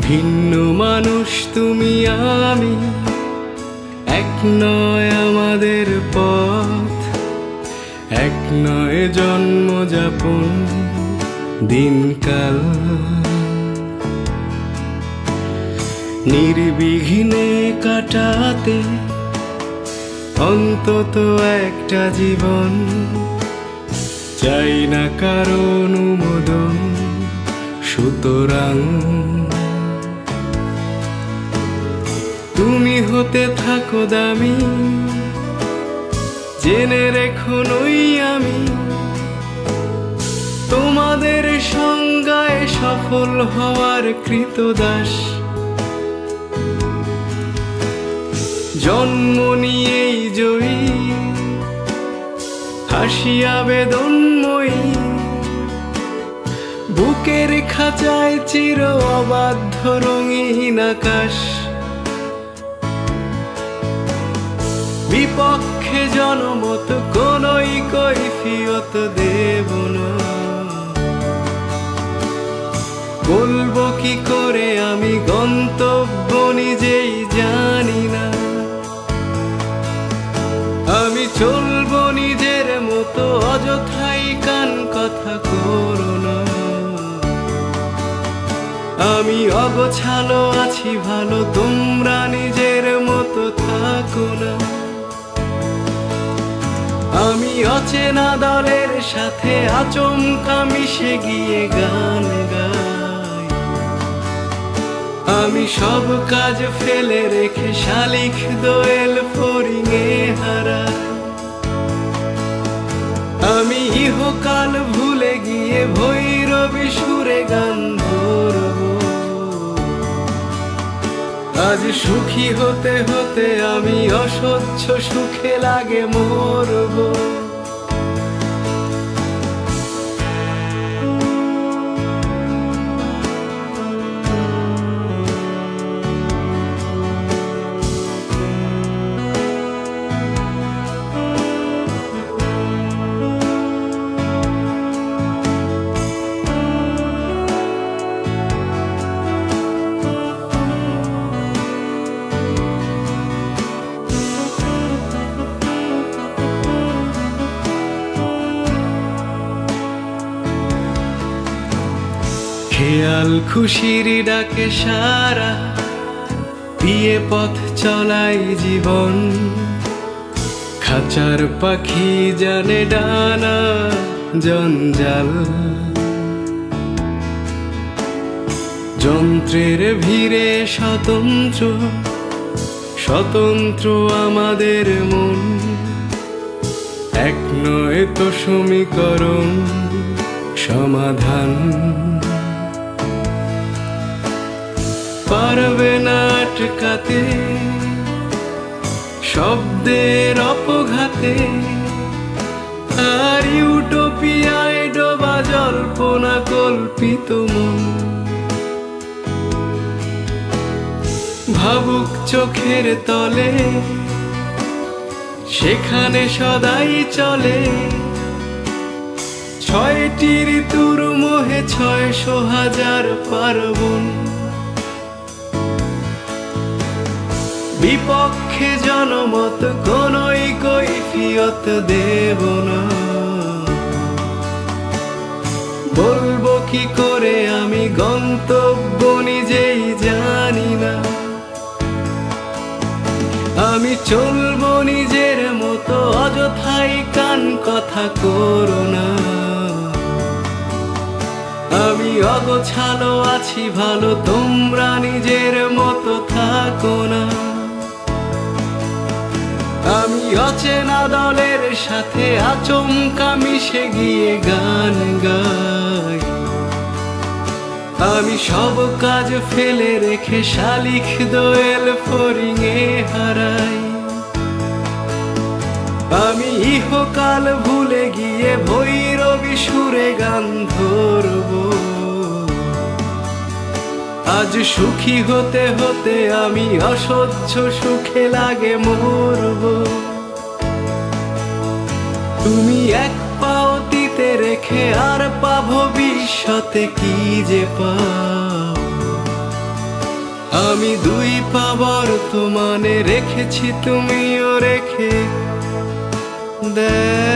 ভিন্ন মানুষ তুমি আমি, এক নয় আমাদের পথ, এক নয় জন্মযাপন দিনকাল। নির্বিঘ্নে কাটাতে অন্তত একটা জীবন, চাই না কারো অনুমোদন। সুতরাং তুমি হতে থাকো দামি, জেনে রেখো নই আমি তোমাদের সংজ্ঞায় সফল হওয়ার কৃতদাস। জন্ম নিয়েই জয়ী, হাসি আবেদনময়ী, বুকের খাঁচায় চির অবাধ্য রঙিন আকাশ। বিপক্ষে জনমত কোনই কৈফিয়ত দেব না। বলবো কি করে আমি গন্তব্য নিজেই জানি না। আমি চলবো নিজের মতো, অযথাই কান কথা করো না। আমি অগোছালো আছি ভালো, তোমরা নিজের মতো থাকো না। আমি অচেনা দলের সাথে আচমকা মিশে গিয়ে গান গাই। আমি সব কাজ ফেলে রেখে শালিখ দোয়েল ফড়িংয়ে হারাই। আমি ইহকাল ভুলে গিয়ে ভৈরবী সুরে গান ধরবো। আজ সুখী হতে হতে আমি অসহ্য সুখে লাগে মরবো। খেয়াল খুশির ডাকে সারা দিয়ে পথ চলাই জীবন। খাঁচার পাখি জানে ডানা জঞ্জাল, যন্ত্রের ভিড়ে স্বতন্ত্র স্বতন্ত্র আমাদের মন। এক নয় তো সমীকরণ সমাধান, পারবে না আটকাতে শব্দের অপঘাতে। আর ইউটোপিয়ায় ডোবা জল্পনা কল্পিত মন, ভাবুক চোখের তলে সেখানে সদাই চলে। ৬টি ঋতুর মোহে ৬০০,০০০ পার্বণ। বিপক্ষে জনমত কোনই কৈফিয়ত দেব না। বলবো কি করে আমি গন্তব্য নিজেই জানি না। আমি চলবো নিজের মতো, অযথাই কান কথা করো না। আমি অগোছালো আছি ভালো, তোমরা নিজের মতো থাকো না। আমি অচেনা দলের সাথে আচমকা মিশে গিয়ে গান গাই। আমি সব কাজ ফেলে রেখে শালিখ দোয়েল ফড়িংয়ে হারাই। আমি ইহকাল ভুলে গিয়ে ভৈরবী সুরে গান ধরবো। আজ সুখী হতে হতে আমি অসহ্য সুখে লাগে মরবো। তুমি এক পা অতীতে রেখে আর পা ভবিষ্যতে কি যে পাও। আমি দুই পা বর্তমানে রেখেছি, তুমিও রেখে দেখ।